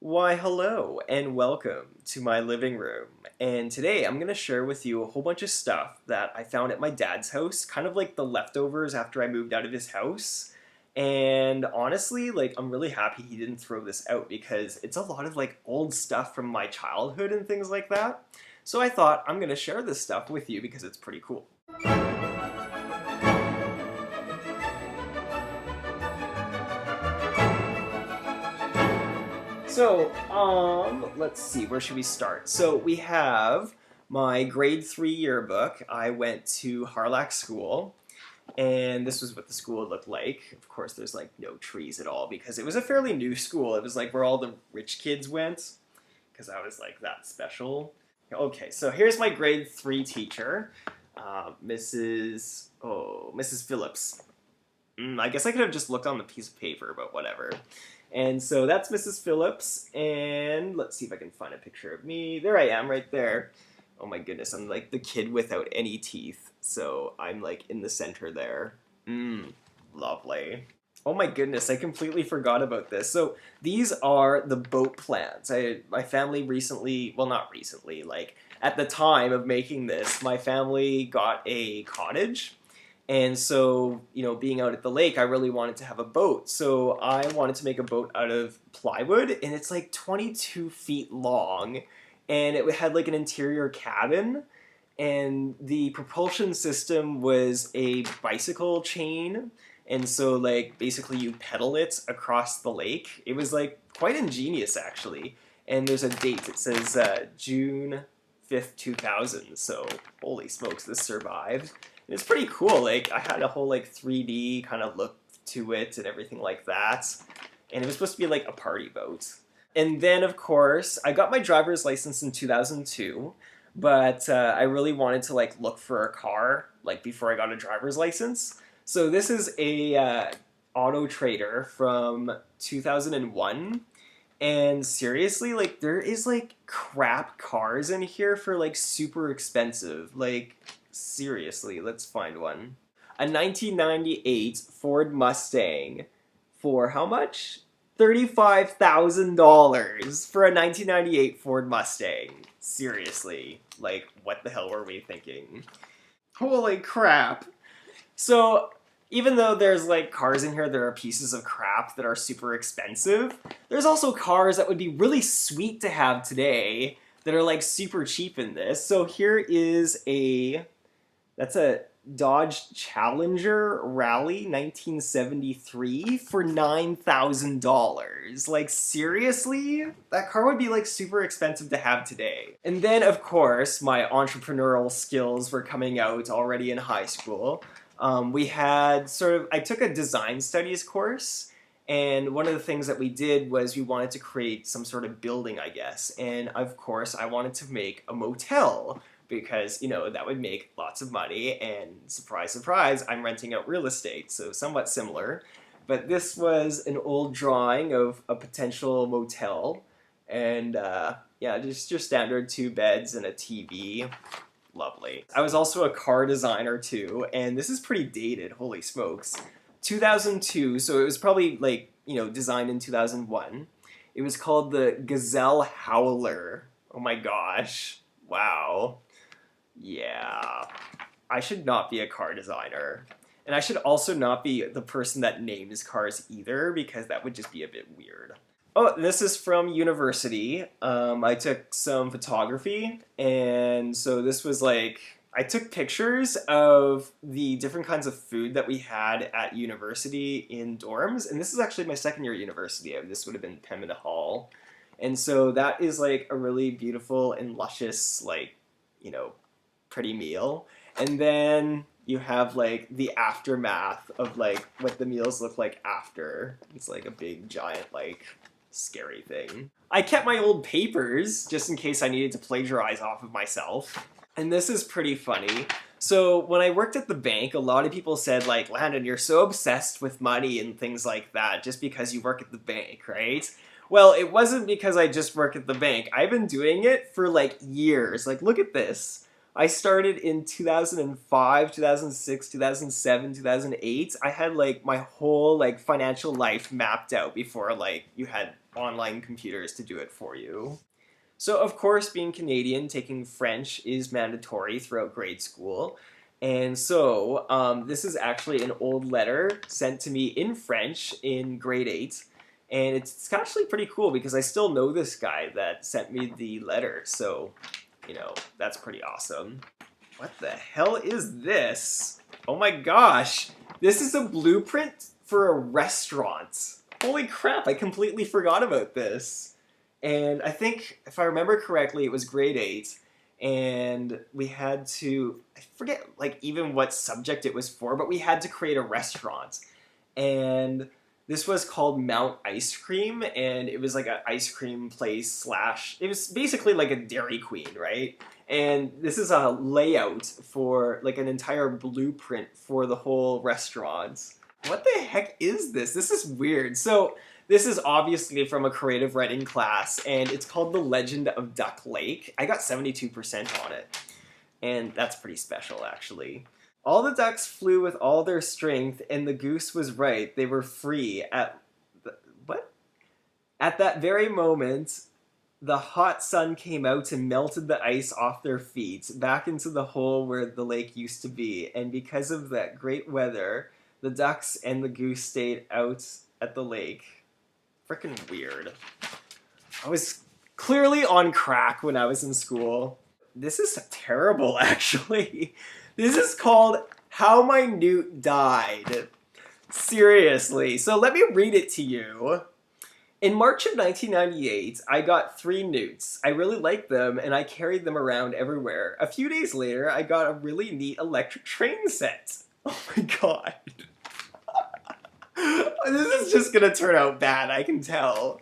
Why, hello, and welcome to my living room. And today I'm going to share with you a whole bunch of stuff that I found at my dad's house, kind of like the leftovers after I moved out of his house. And honestly, I'm really happy he didn't throw this out because it's a lot of old stuff from my childhood and things like that. So I thought I'm going to share this stuff with you because it's pretty cool. So, let's see, where should we start? So we have my grade 3 yearbook. I went to Harlack School, and this was what the school looked like. Of course, there's no trees at all because it was a fairly new school. It was where all the rich kids went because I was that special. Okay, so here's my grade 3 teacher, Mrs. Phillips. I guess I could have just looked on the piece of paper, but whatever. And so that's Mrs. Phillips, and let's see if I can find a picture of me. There I am, right there. Oh my goodness, I'm the kid without any teeth, so I'm in the center there. Lovely. Oh my goodness, I completely forgot about this. So these are the boat plans. My family recently, well not recently, at the time of making this, my family got a cottage. And so, being out at the lake, I really wanted to have a boat. So I wanted to make a boat out of plywood, and it's 22 feet long, and it had an interior cabin, and the propulsion system was a bicycle chain, and so basically you pedal it across the lake. It was quite ingenious actually, and there's a date. It says June 5th, 2000. So holy smokes, this survived. It's pretty cool. I had a whole 3D kind of look to it and everything like that. And it was supposed to be a party boat. And then of course, I got my driver's license in 2002, but I really wanted to look for a car before I got a driver's license. So this is a Auto Trader from 2001. And seriously, there is crap cars in here for super expensive. Seriously, let's find one. A 1998 Ford Mustang for how much? $35,000 for a 1998 Ford Mustang. Seriously, what the hell were we thinking? Holy crap. So, even though there's cars in here that are pieces of crap that are super expensive, there's also cars that would be really sweet to have today that are super cheap in this. So here is that's a Dodge Challenger Rally 1973 for $9,000. Seriously? That car would be super expensive to have today. And then of course my entrepreneurial skills were coming out already in high school. We had I took a design studies course, and one of the things that we did was we wanted to create some sort of building, I guess. And of course I wanted to make a motel, because, that would make lots of money, and surprise, surprise, I'm renting out real estate, so somewhat similar. But this was an old drawing of a potential motel, and yeah, just your standard 2 beds and a TV. Lovely. I was also a car designer too, and this is pretty dated, holy smokes. 2002, so it was probably designed in 2001. It was called the Gazelle Howler. Oh my gosh. Wow. Yeah, I should not be a car designer. And I should also not be the person that names cars either, because that would just be a bit weird. Oh, this is from university. I took some photography, and so this was I took pictures of the different kinds of food that we had at university in dorms, and this is actually my second year at university. This would have been Pembina Hall. And so that is a really beautiful and luscious, pretty meal. And then you have the aftermath of what the meals look like after. It's a big giant scary thing. I kept my old papers just in case I needed to plagiarize off of myself. And this is pretty funny. So when I worked at the bank, a lot of people said Landon, you're so obsessed with money and things like that just because you work at the bank, right? Well, it wasn't because I just work at the bank. I've been doing it for years. Look at this. I started in 2005, 2006, 2007, 2008. I had my whole financial life mapped out before you had online computers to do it for you. So, of course, being Canadian, taking French is mandatory throughout grade school. And so, this is actually an old letter sent to me in French in grade 8. And it's actually pretty cool because I still know this guy that sent me the letter. So, that's pretty awesome. What the hell is this? Oh my gosh! This is a blueprint for a restaurant. Holy crap, I completely forgot about this. And I think, if I remember correctly, it was grade 8, and we had to, I forget like even what subject it was for, but we had to create a restaurant. And this was called Mount Ice Cream, and it was like an ice cream place slash, it was basically like a Dairy Queen, right? And this is a layout for like an entire blueprint for the whole restaurant. What the heck is this? This is weird. So this is obviously from a creative writing class, and it's called The Legend of Duck Lake. I got 72% on it, and that's pretty special, actually. All the ducks flew with all their strength, and the goose was right. They were free at... What? At that very moment, the hot sun came out and melted the ice off their feet, back into the hole where the lake used to be, and because of that great weather, the ducks and the goose stayed out at the lake. Freaking weird. I was clearly on crack when I was in school. This is terrible, actually. This is called How My Newt Died. Seriously. So let me read it to you. In March of 1998, I got 3 newts. I really liked them, and I carried them around everywhere. A few days later, I got a really neat electric train set. Oh my god. This is just gonna turn out bad, I can tell.